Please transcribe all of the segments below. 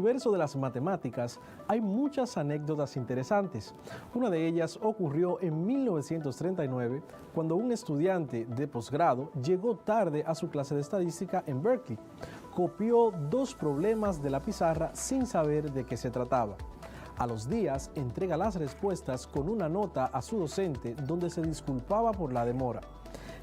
universo de las matemáticas hay muchas anécdotas interesantes. Una de ellas ocurrió en 1939, cuando un estudiante de posgrado llegó tarde a su clase de estadística en Berkeley. Copió 2 problemas de la pizarra sin saber de qué se trataba. A los días, entrega las respuestas con una nota a su docente donde se disculpaba por la demora,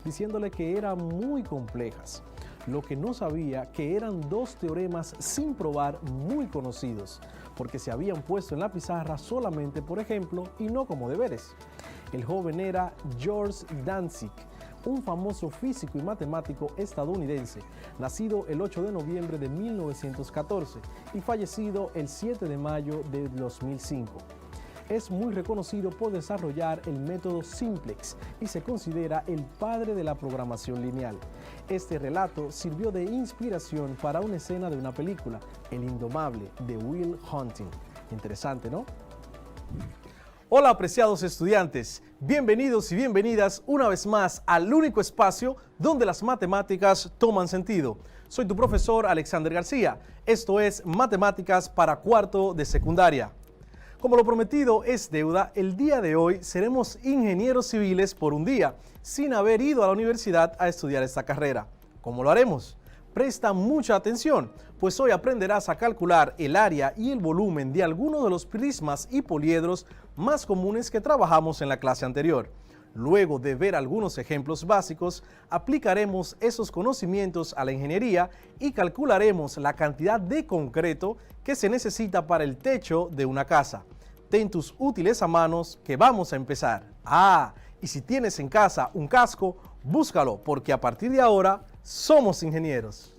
diciéndole que eran muy complejas. Lo que no sabía que eran 2 teoremas sin probar muy conocidos, porque se habían puesto en la pizarra solamente por ejemplo y no como deberes. El joven era George Dantzig, un famoso físico y matemático estadounidense, nacido el 8 de noviembre de 1914 y fallecido el 7 de mayo de 2005. Es muy reconocido por desarrollar el método simplex y se considera el padre de la programación lineal. Este relato sirvió de inspiración para una escena de una película, El Indomable, de Will Hunting. Interesante, ¿no? Hola, apreciados estudiantes. Bienvenidos y bienvenidas una vez más al único espacio donde las matemáticas toman sentido. Soy tu profesor Alexander García. Esto es Matemáticas para cuarto de secundaria. Como lo prometido es deuda, el día de hoy seremos ingenieros civiles por un día, sin haber ido a la universidad a estudiar esta carrera. ¿Cómo lo haremos? Presta mucha atención, pues hoy aprenderás a calcular el área y el volumen de algunos de los prismas y poliedros más comunes que trabajamos en la clase anterior. Luego de ver algunos ejemplos básicos, aplicaremos esos conocimientos a la ingeniería y calcularemos la cantidad de concreto que se necesita para el techo de una casa. Ten tus útiles a manos que vamos a empezar. Y si tienes en casa un casco, búscalo porque a partir de ahora somos ingenieros.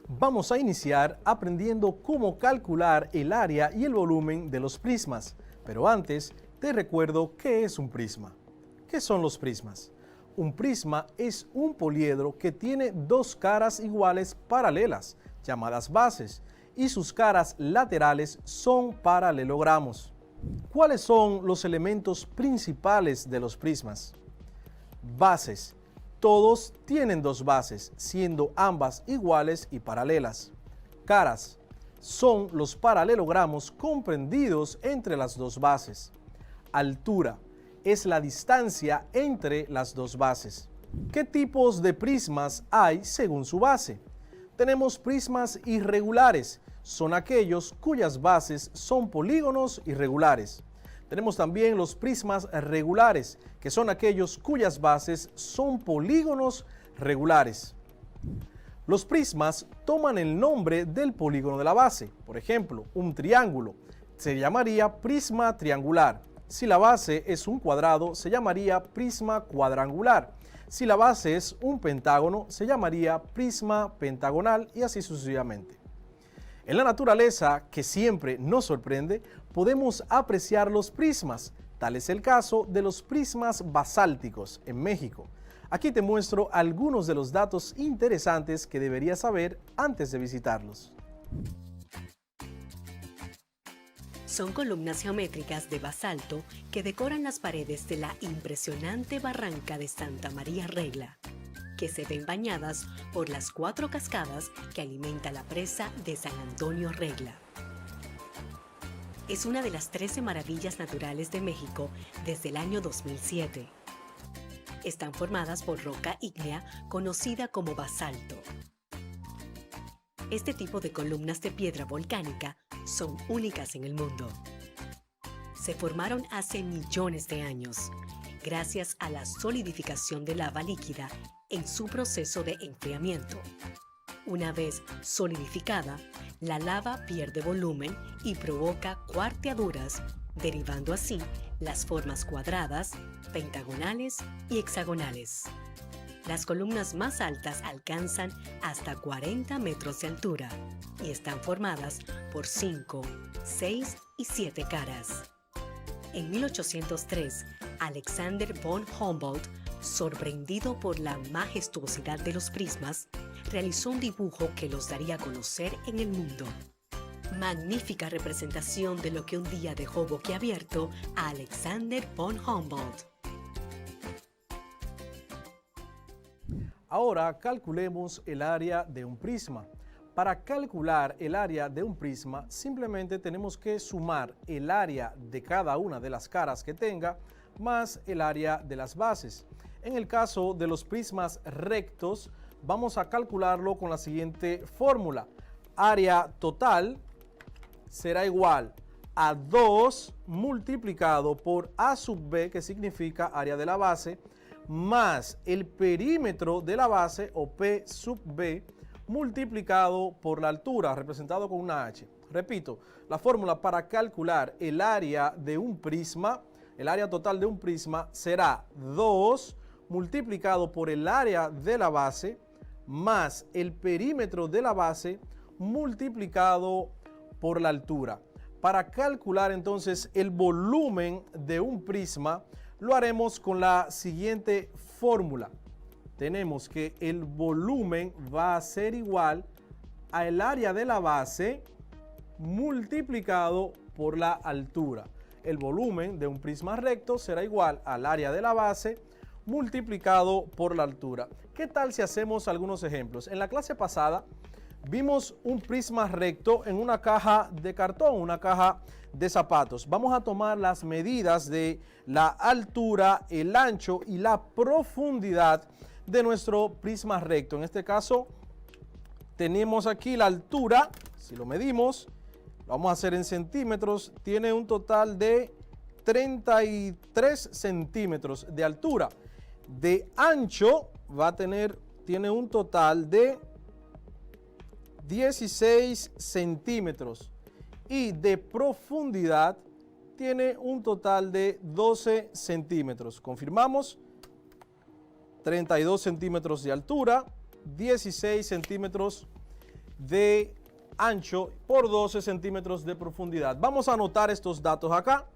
Vamos a iniciar aprendiendo cómo calcular el área y el volumen de los prismas. Pero antes, te recuerdo qué es un prisma. ¿Qué son los prismas? Un prisma es un poliedro que tiene 2 caras iguales paralelas, llamadas bases, y sus caras laterales son paralelogramos. ¿Cuáles son los elementos principales de los prismas? Bases. Todos tienen 2 bases, siendo ambas iguales y paralelas. Caras. Son los paralelogramos comprendidos entre las 2 bases. Altura. Es la distancia entre las 2 bases. ¿Qué tipos de prismas hay según su base? Tenemos prismas irregulares, son aquellos cuyas bases son polígonos irregulares. Tenemos también los prismas regulares, que son aquellos cuyas bases son polígonos regulares. Los prismas toman el nombre del polígono de la base. Por ejemplo, un triángulo se llamaría prisma triangular. Si la base es un cuadrado, se llamaría prisma cuadrangular. Si la base es un pentágono, se llamaría prisma pentagonal y así sucesivamente. En la naturaleza, que siempre nos sorprende, podemos apreciar los prismas. Tal es el caso de los prismas basálticos en México. Aquí te muestro algunos de los datos interesantes que deberías saber antes de visitarlos. Son columnas geométricas de basalto que decoran las paredes de la impresionante barranca de Santa María Regla, que se ven bañadas por las 4 cascadas que alimenta la presa de San Antonio Regla. Es una de las 13 maravillas naturales de México desde el año 2007. Están formadas por roca ígnea conocida como basalto. Este tipo de columnas de piedra volcánica son únicas en el mundo. Se formaron hace millones de años, gracias a la solidificación de lava líquida en su proceso de enfriamiento. Una vez solidificada, la lava pierde volumen y provoca cuarteaduras, derivando así las formas cuadradas, pentagonales y hexagonales. Las columnas más altas alcanzan hasta 40 metros de altura y están formadas por 5, 6 y 7 caras. En 1803, Alexander von Humboldt, sorprendido por la majestuosidad de los prismas, realizó un dibujo que los daría a conocer en el mundo. Magnífica representación de lo que un día dejó boquiabierto a Alexander von Humboldt. Ahora calculemos el área de un prisma. Para calcular el área de un prisma, simplemente tenemos que sumar el área de cada una de las caras que tenga más el área de las bases. En el caso de los prismas rectos, vamos a calcularlo con la siguiente fórmula. Área total será igual a 2 multiplicado por A sub B, que significa área de la base, más el perímetro de la base, o P sub B, multiplicado por la altura, representado con una H. Repito, la fórmula para calcular el área de un prisma, el área total de un prisma, será 2 multiplicado por el área de la base, más el perímetro de la base, multiplicado por la altura. Para calcular entonces el volumen de un prisma, lo haremos con la siguiente fórmula. Tenemos que el volumen va a ser igual al área de la base multiplicado por la altura. El volumen de un prisma recto será igual al área de la base multiplicado por la altura. ¿Qué tal si hacemos algunos ejemplos? En la clase pasada vimos un prisma recto en una caja de cartón, una caja de zapatos. Vamos a tomar las medidas de la altura, el ancho y la profundidad de nuestro prisma recto. En este caso tenemos aquí la altura, si lo medimos, lo vamos a hacer en centímetros, tiene un total de 33 centímetros de altura. De ancho tiene un total de 16 centímetros y de profundidad tiene un total de 12 centímetros. Confirmamos, 32 centímetros de altura, 16 centímetros de ancho por 12 centímetros de profundidad. Vamos a anotar estos datos acá.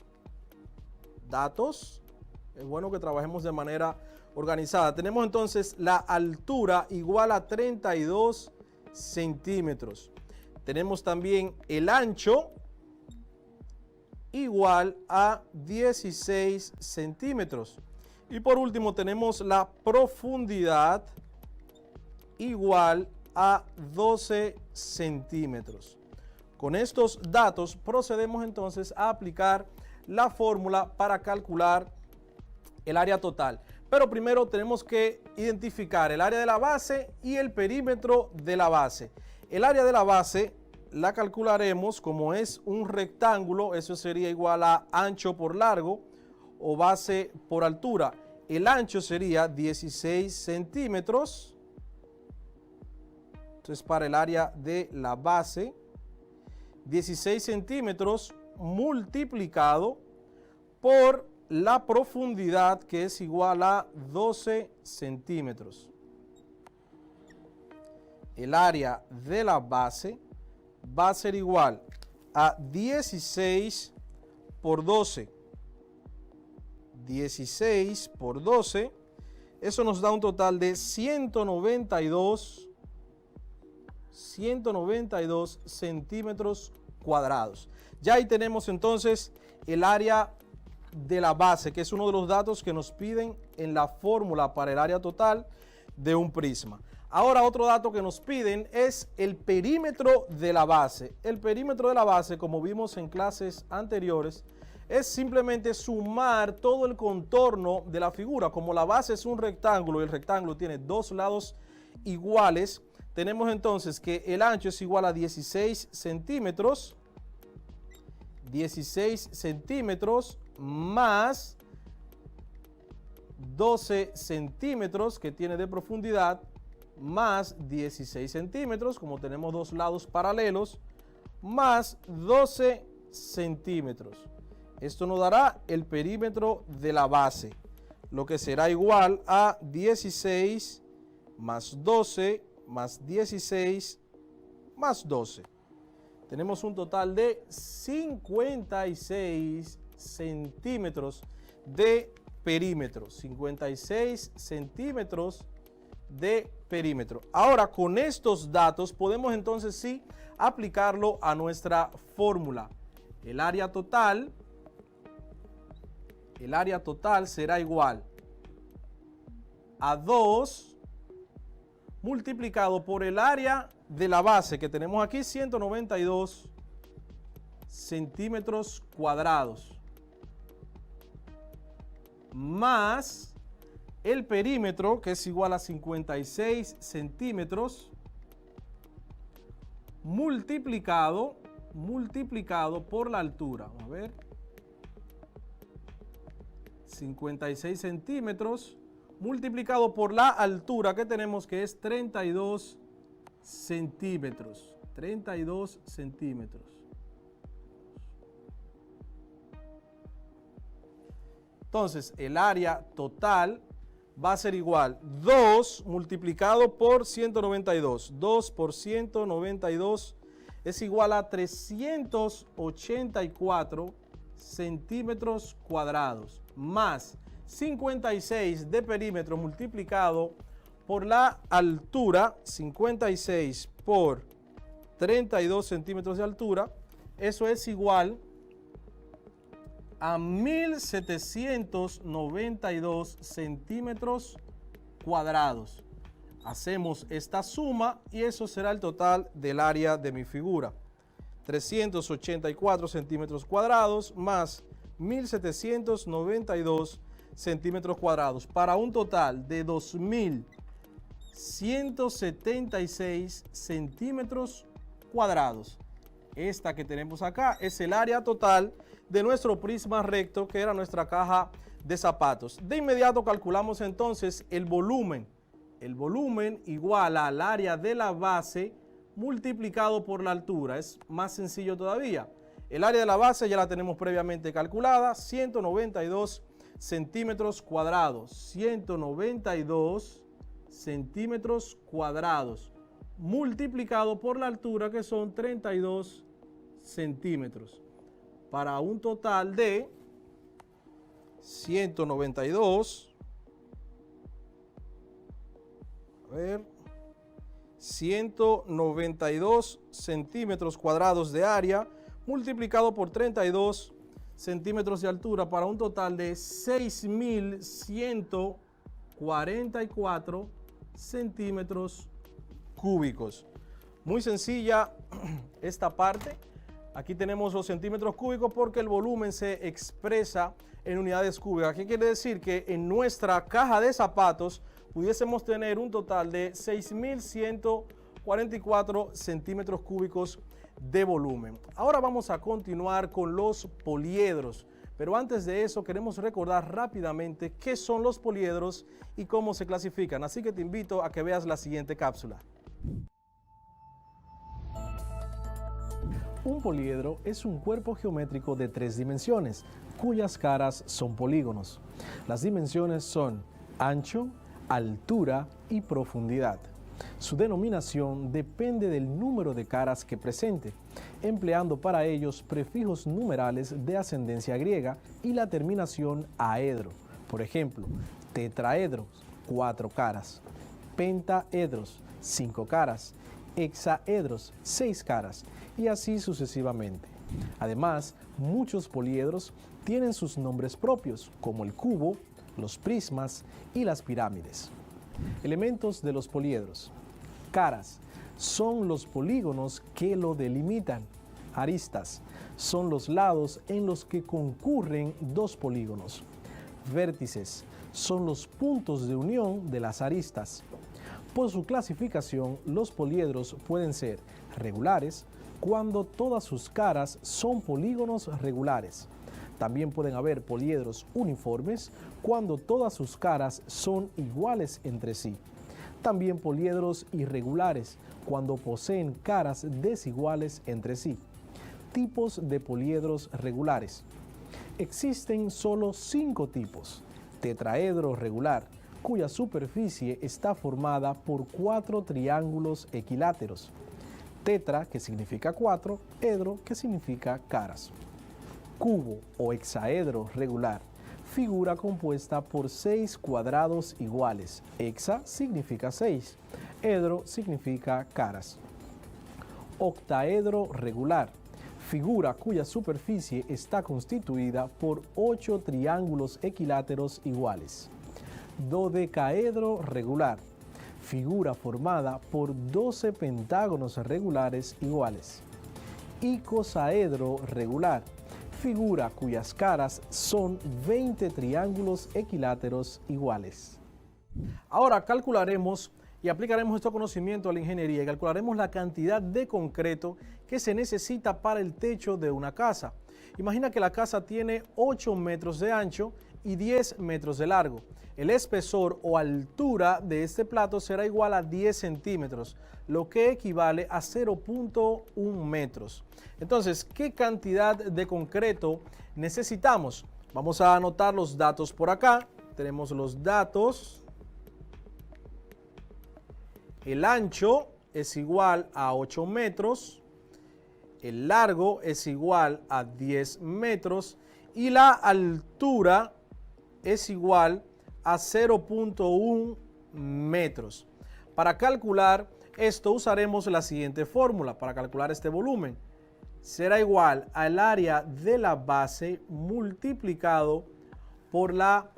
Datos. Es bueno que trabajemos de manera organizada. Tenemos entonces la altura igual a 32 centímetros. Tenemos también el ancho igual a 16 centímetros. Y por último tenemos la profundidad igual a 12 centímetros. Con estos datos procedemos entonces a aplicar la fórmula para calcular el área total. Pero primero tenemos que identificar el área de la base y el perímetro de la base. El área de la base la calcularemos como es un rectángulo, eso sería igual a ancho por largo o base por altura. El ancho sería 16 centímetros. Entonces para el área de la base, 16 centímetros multiplicado por la profundidad, que es igual a 12 centímetros. El área de la base va a ser igual a 16 por 12. 16 por 12. Eso nos da un total de 192 centímetros cuadrados. Ya ahí tenemos entonces el área de la base, que es uno de los datos que nos piden en la fórmula para el área total de un prisma. Ahora otro dato que nos piden es el perímetro de la base. El perímetro de la base, como vimos en clases anteriores, es simplemente sumar todo el contorno de la figura. Como la base es un rectángulo y el rectángulo tiene dos lados iguales, tenemos entonces que el ancho es igual a 16 centímetros. 16 centímetros más 12 centímetros que tiene de profundidad más 16 centímetros, como tenemos dos lados paralelos, más 12 centímetros. Esto nos dará el perímetro de la base, lo que será igual a 16 más 12 más 16 más 12. Tenemos un total de 56 centímetros de perímetro. 56 centímetros de perímetro. Ahora, con estos datos podemos entonces sí aplicarlo a nuestra fórmula. El área total será igual a 2 multiplicado por el área de la base que tenemos aquí, 192 centímetros cuadrados, más el perímetro, que es igual a 56 centímetros, multiplicado por la altura. Vamos a ver. 56 centímetros multiplicado por la altura que tenemos, que es 32 centímetros. 32 centímetros. Entonces, el área total va a ser igual 2 multiplicado por 192. 2 por 192 es igual a 384 centímetros cuadrados, más 56 de perímetro multiplicado por la altura, 56 por 32 centímetros de altura, eso es igual a 1792 centímetros cuadrados. Hacemos esta suma y eso será el total del área de mi figura. 384 centímetros cuadrados más 1792 centímetros cuadrados para un total de 2176 centímetros cuadrados. Esta que tenemos acá es el área total de nuestro prisma recto, que era nuestra caja de zapatos. De inmediato calculamos entonces el volumen. El volumen igual al área de la base multiplicado por la altura. Es más sencillo todavía. El área de la base ya la tenemos previamente calculada, 192 centímetros cuadrados. 192 centímetros cuadrados multiplicado por la altura, que son 32 centímetros. Para un total de 192, 192 centímetros cuadrados de área multiplicado por 32 centímetros de altura para un total de 6.144 centímetros cúbicos. Muy sencilla esta parte. Aquí tenemos los centímetros cúbicos porque el volumen se expresa en unidades cúbicas. ¿Qué quiere decir? Que en nuestra caja de zapatos pudiésemos tener un total de 6.144 centímetros cúbicos de volumen. Ahora vamos a continuar con los poliedros. Pero antes de eso queremos recordar rápidamente qué son los poliedros y cómo se clasifican. Así que te invito a que veas la siguiente cápsula. Un poliedro es un cuerpo geométrico de 3 dimensiones, cuyas caras son polígonos. Las dimensiones son ancho, altura y profundidad. Su denominación depende del número de caras que presente, empleando para ellos prefijos numerales de ascendencia griega y la terminación aedro. Por ejemplo, tetraedros, 4 caras; pentaedros, 5 caras; hexaedros, 6 caras, y así sucesivamente. Además, muchos poliedros tienen sus nombres propios, como el cubo, los prismas y las pirámides. Elementos de los poliedros. Caras son los polígonos que lo delimitan. Aristas son los lados en los que concurren dos polígonos. Vértices son los puntos de unión de las aristas. Por su clasificación, los poliedros pueden ser regulares cuando todas sus caras son polígonos regulares. También pueden haber poliedros uniformes cuando todas sus caras son iguales entre sí. También poliedros irregulares cuando poseen caras desiguales entre sí. Tipos de poliedros regulares. Existen solo 5 tipos. Tetraedro regular, cuya superficie está formada por 4 triángulos equiláteros. Tetra, que significa 4, edro, que significa caras. Cubo o hexaedro regular, figura compuesta por 6 cuadrados iguales. Hexa significa 6, edro significa caras. Octaedro regular, figura cuya superficie está constituida por 8 triángulos equiláteros iguales. Dodecaedro regular, Figura formada por 12 pentágonos regulares iguales. Icosaedro regular. Figura cuyas caras son 20 triángulos equiláteros iguales. Ahora calcularemos y aplicaremos este conocimiento a la ingeniería y calcularemos la cantidad de concreto que se necesita para el techo de una casa. Imagina que la casa tiene 8 metros de ancho y 10 metros de largo. El espesor o altura de este plato será igual a 10 centímetros, lo que equivale a 0.1 metros. Entonces, ¿qué cantidad de concreto necesitamos? Vamos a anotar los datos por acá. Tenemos los datos. El ancho es igual a 8 metros, el largo es igual a 10 metros y la altura es igual a 0.1 metros. Para calcular esto usaremos la siguiente fórmula para calcular este volumen. Será igual al área de la base multiplicado por la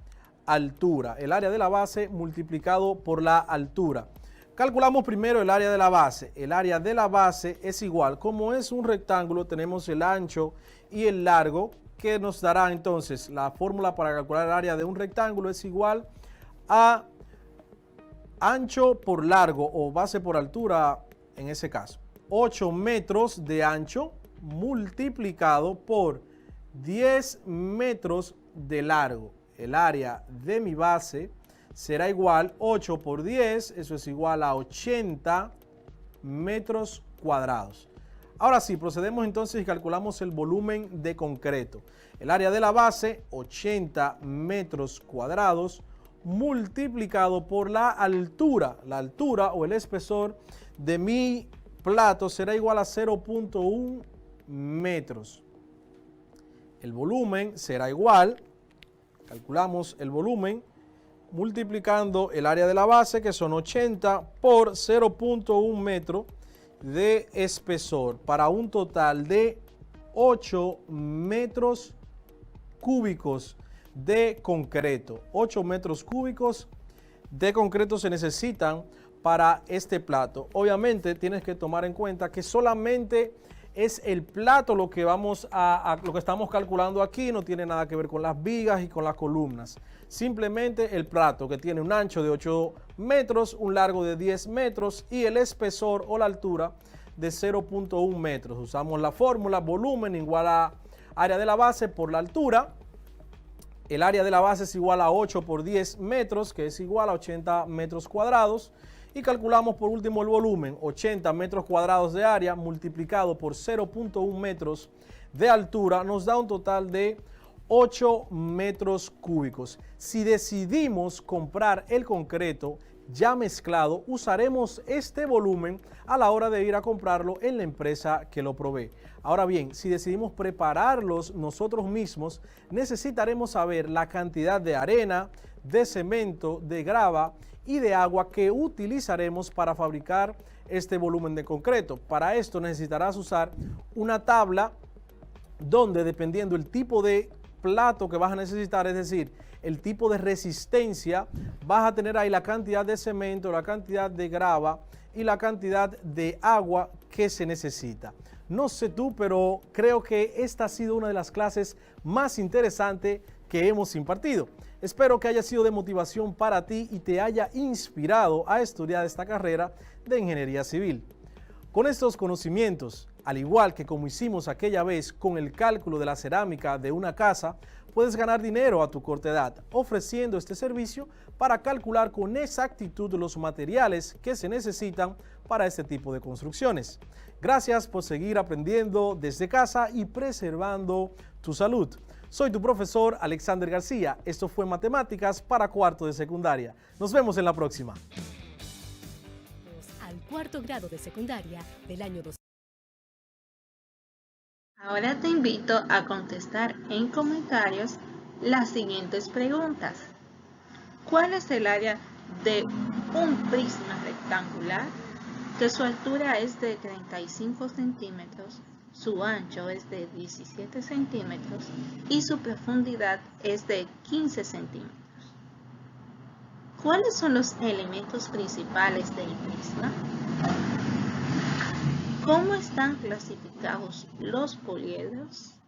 altura. El área de la base multiplicado por la altura. Calculamos primero el área de la base. El área de la base es igual, como es un rectángulo, tenemos el ancho y el largo, que nos dará entonces la fórmula para calcular el área de un rectángulo es igual a ancho por largo o base por altura en ese caso. 8 metros de ancho multiplicado por 10 metros de largo. El área de mi base será igual 8 por 10, eso es igual a 80 metros cuadrados. Ahora sí, procedemos entonces y calculamos el volumen de concreto. El área de la base, 80 metros cuadrados, multiplicado por la altura. La altura o el espesor de mi plato será igual a 0.1 metros. El volumen será igual, calculamos el volumen, multiplicando el área de la base, que son 80, por 0.1 metro de espesor, para un total de 8 metros cúbicos de concreto. 8 metros cúbicos de concreto se necesitan para este plato. Obviamente tienes que tomar en cuenta que solamente es el plato lo que lo que estamos calculando aquí, no tiene nada que ver con las vigas y con las columnas. Simplemente el plato, que tiene un ancho de 8 metros, un largo de 10 metros y el espesor o la altura de 0.1 metros. Usamos la fórmula volumen igual a área de la base por la altura. El área de la base es igual a 8 por 10 metros, que es igual a 80 metros cuadrados. Y calculamos por último el volumen, 80 metros cuadrados de área multiplicado por 0.1 metros de altura, nos da un total de 8 metros cúbicos. Si decidimos comprar el concreto ya mezclado, usaremos este volumen a la hora de ir a comprarlo en la empresa que lo provee. Ahora bien, si decidimos prepararlos nosotros mismos, necesitaremos saber la cantidad de arena, de cemento, de grava y de agua que utilizaremos para fabricar este volumen de concreto. Para esto necesitarás usar una tabla donde, dependiendo el tipo de plato que vas a necesitar, es decir, el tipo de resistencia, vas a tener ahí la cantidad de cemento, la cantidad de grava y la cantidad de agua que se necesita. No sé tú, pero creo que esta ha sido una de las clases más interesantes que hemos impartido. Espero que haya sido de motivación para ti y te haya inspirado a estudiar esta carrera de ingeniería civil. Con estos conocimientos, al igual que como hicimos aquella vez con el cálculo de la cerámica de una casa, puedes ganar dinero a tu corta edad ofreciendo este servicio para calcular con exactitud los materiales que se necesitan para este tipo de construcciones. Gracias por seguir aprendiendo desde casa y preservando tu salud. Soy tu profesor Alexander García. Esto fue Matemáticas para cuarto de secundaria. Nos vemos en la próxima. Al cuarto grado de secundaria del año 2000. Ahora te invito a contestar en comentarios las siguientes preguntas. ¿Cuál es el área de un prisma rectangular? Que su altura es de 35 centímetros, su ancho es de 17 centímetros y su profundidad es de 15 centímetros. ¿Cuáles son los elementos principales del prisma? ¿Cómo están clasificados los poliedros?